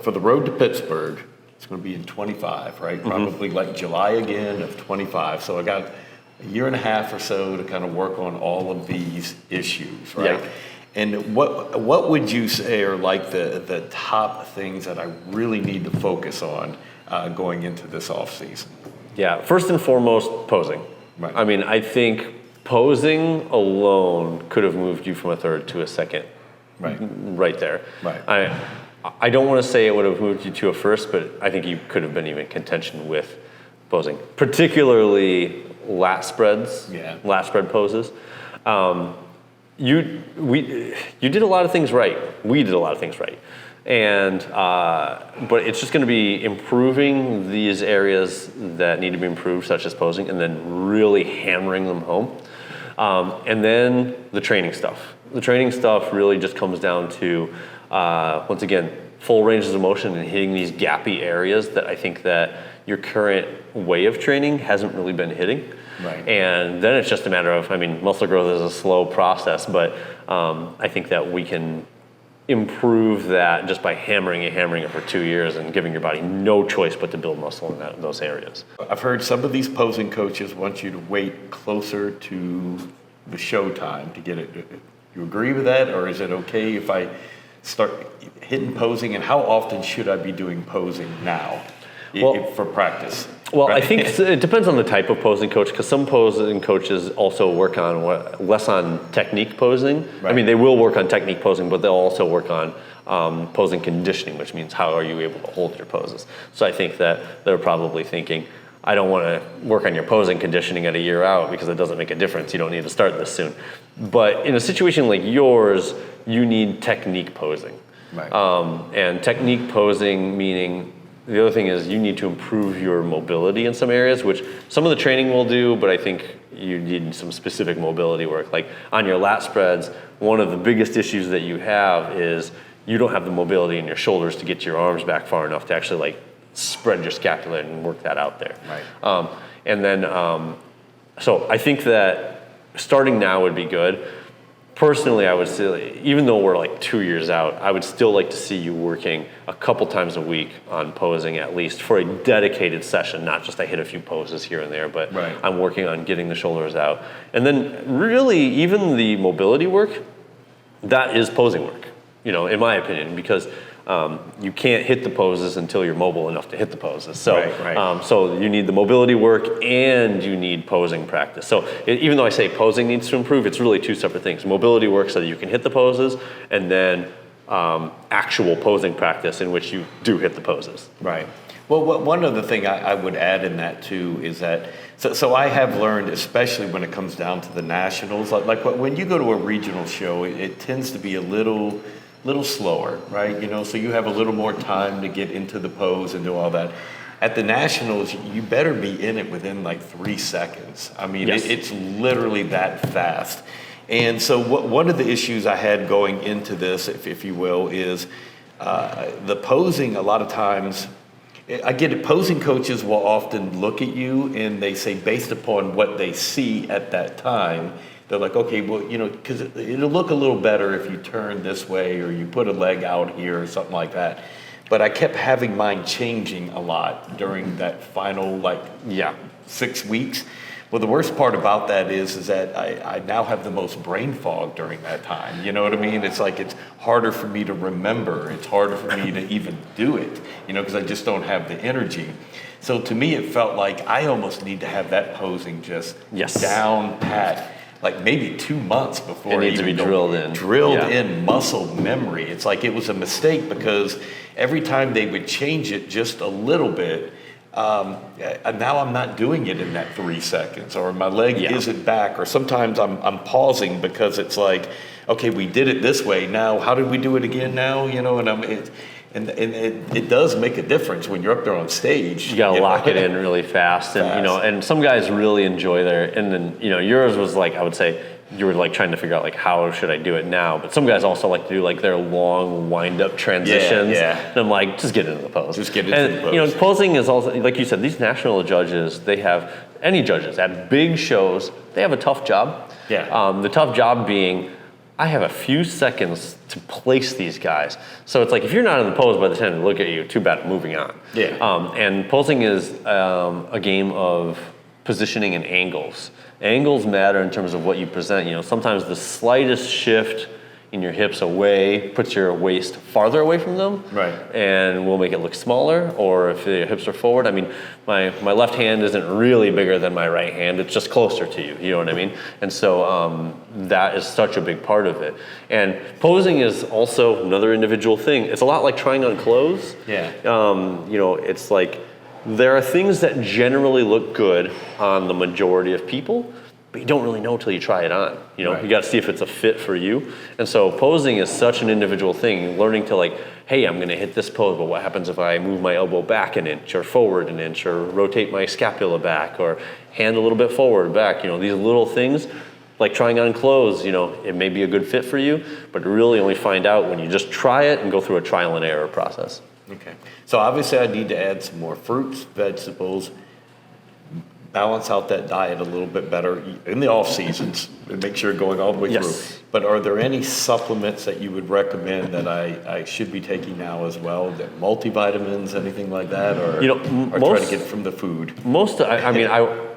for the road to Pittsburgh, it's going to be in 25, right? Probably like July again of 25. So I got a year and a half or so to kind of work on all of these issues, right? Yeah. And what would you say are like the top things that I really need to focus on going into this off season? Yeah, first and foremost, posing. Right. I mean, I think posing alone could have moved you from a third to a second. Right there. Right. I don't want to say it would have moved you to a first, but I think you could have been even contention with posing, particularly lat spreads, lat spread poses. You did a lot of things right. We did a lot of things right. And, but it's just going to be improving these areas that need to be improved, such as posing, and then really hammering them home. And then the training stuff. The training stuff really just comes down to, once again, full ranges of motion and hitting these gappy areas that I think that your current way of training hasn't really been hitting. Right. And then it's just a matter of, I mean, muscle growth is a slow process, but I think that we can improve that just by hammering it for 2 years and giving your body no choice but to build muscle in those areas. I've heard some of these posing coaches want you to wait closer to the show time to get it. You agree with that, or is it okay if I start hitting posing, and how often should I be doing posing now for practice? Well, right? I think it depends on the type of posing coach, because some posing coaches also work on less on technique posing. Right. I mean, they will work on technique posing, but they'll also work on posing conditioning, which means how are you able to hold your poses. So I think that they're probably thinking, I don't want to work on your posing conditioning at a year out because it doesn't make a difference. You don't need to start this soon. But in a situation like yours, you need technique posing. Right. And technique posing meaning, the other thing is you need to improve your mobility in some areas, which some of the training will do, but I think you need some specific mobility work. Like on your lat spreads, one of the biggest issues that you have is you don't have the mobility in your shoulders to get your arms back far enough to actually like spread your scapula and work that out there. Right. And then, so I think that starting now would be good. Personally, I would say, even though we're like 2 years out, I would still like to see you working a couple times a week on posing, at least for a dedicated session, not just I hit a few poses here and there, but right. I'm working on getting the shoulders out. And then really, even the mobility work, that is posing work, you know, in my opinion, because you can't hit the poses until you're mobile enough to hit the poses. So, right. So you need the mobility work and you need posing practice. So even though I say posing needs to improve, it's really two separate things. Mobility work so that you can hit the poses, and then actual posing practice in which you do hit the poses. Right. Well, one other thing I would add in that too is that, so I have learned, especially when it comes down to the nationals, like when you go to a regional show, it tends to be a little slower, right? You know, so you have a little more time to get into the pose and do all that. At the nationals, you better be in it within like 3 seconds. I mean, yes. It's literally that fast. And so one of the issues I had going into this, if you will, is the posing. A lot of times, I get it, posing coaches will often look at you and they say, based upon what they see at that time, they're like, okay, well, you know, because it'll look a little better if you turn this way or you put a leg out here or something like that. But I kept having mine changing a lot during that final, 6 weeks. Well, the worst part about that is that I now have the most brain fog during that time. You know what I mean? It's like it's harder for me to remember. It's harder for me to even do it, you know, because I just don't have the energy. So to me, it felt like I almost need to have that posing just down pat. Like maybe 2 months before it needs to be drilled in muscle memory. It's like it was a mistake because every time they would change it just a little bit, now I'm not doing it in that 3 seconds, or my leg isn't back, or sometimes I'm pausing because it's like, okay, we did it this way. Now, how did we do it again now? You know, and it does make a difference when you're up there on stage. You gotta lock it in really fast, and you know, and some guys really enjoy and then you know, yours was like, I would say you were like trying to figure out like how should I do it now, but some guys also like to do like their long wind up transitions. And I'm like, just get into the pose. Just get into the pose. You know, posing is also, like you said, these national judges, they have any judges at big shows, they have a tough job. The tough job being, I have a few seconds to place these guys. So it's like, if you're not in the pose by the time they look at you, too bad, moving on. Yeah. And posing is a game of positioning and angles. Angles matter in terms of what you present. You know, sometimes the slightest shift in your hips away puts your waist farther away from them, right, and will make it look smaller. Or if the hips are forward, I mean, my left hand isn't really bigger than my right hand, it's just closer to you, you know what I mean? And so that is such a big part of it. And posing is also another individual thing. It's a lot like trying on clothes. Yeah. You know, it's like, there are things that generally look good on the majority of people, but you don't really know until you try it on. You know, you got to see if it's a fit for you. And so posing is such an individual thing. Learning to like, hey, I'm going to hit this pose, but what happens if I move my elbow back an inch or forward an inch or rotate my scapula back or hand a little bit forward, back? You know, these little things, like trying on clothes, you know, it may be a good fit for you, but really only find out when you just try it and go through a trial and error process. Okay. So obviously I need to add some more fruits, vegetables, balance out that diet a little bit better in the off seasons and make sure going all the way through. But are there any supplements that you would recommend that I should be taking now as well? Multivitamins, anything like that? Or, you know, or try to get it from the food?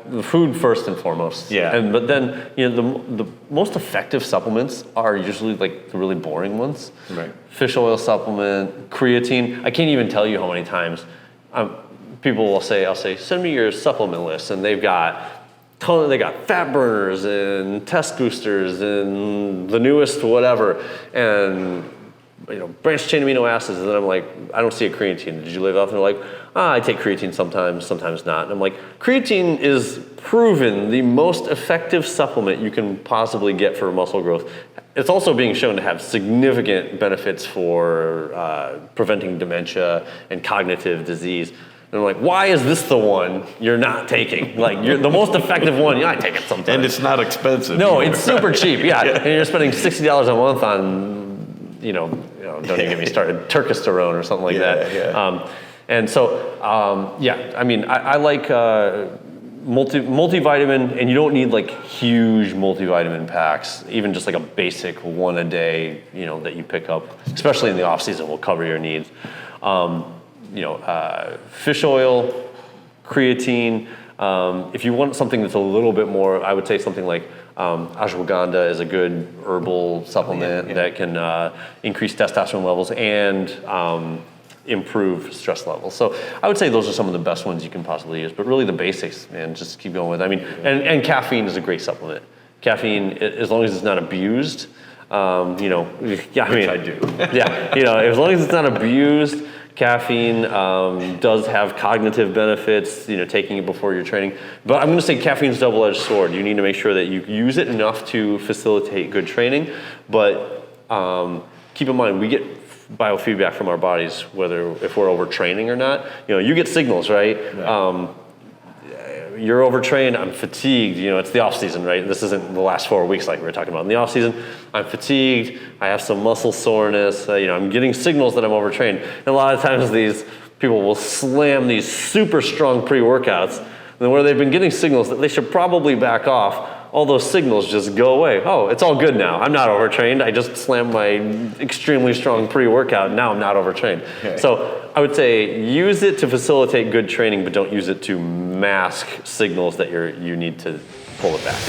The food first and foremost. Yeah. But then, you know, the most effective supplements are usually like the really boring ones. Right. Fish oil supplement, creatine. I can't even tell you how many times people will say, I'll say, send me your supplement list, and they've got fat burners and test boosters and the newest whatever, and you know, branched chain amino acids, and then I'm like, I don't see a creatine. Did you live off? And they're like, I take creatine sometimes not. And I'm like, creatine is proven the most effective supplement you can possibly get for muscle growth. It's also being shown to have significant benefits for preventing dementia and cognitive disease. And I'm like, why is this the one you're not taking? Like, you're the most effective one, I take it sometimes. And it's not expensive. No, it's super cheap, yeah. And you're spending $60 a month on, you know, don't even get me started, Turkesterone or something like that. Yeah. And so, I mean, I like multivitamin, and you don't need like huge multivitamin packs. Even just like a basic one a day, you know, that you pick up, especially in the off season, will cover your needs. Fish oil, creatine. If you want something that's a little bit more, I would say something like ashwagandha is a good herbal supplement that can increase testosterone levels and improve stress levels. So I would say those are some of the best ones you can possibly use, but really the basics, man, just keep going with. I mean, and caffeine is a great supplement. Caffeine, as long as it's not abused, I do. As long as it's not abused, caffeine does have cognitive benefits, you know, taking it before your training. But I'm going to say caffeine's a double-edged sword. You need to make sure that you use it enough to facilitate good training. But keep in mind, we get biofeedback from our bodies, whether if we're overtraining or not. You know, you get signals, right? You're overtrained, I'm fatigued, you know, it's the off season, right? This isn't the last 4 weeks like we were talking about. In the off season, I'm fatigued, I have some muscle soreness, I'm getting signals that I'm overtrained. And a lot of times these people will slam these super strong pre-workouts, and where they've been getting signals that they should probably back off, all those signals just go away. Oh, it's all good now. I'm not overtrained. I just slammed my extremely strong pre-workout. Now I'm not overtrained. Okay. So I would say use it to facilitate good training, but don't use it to mask signals that you need to pull it back.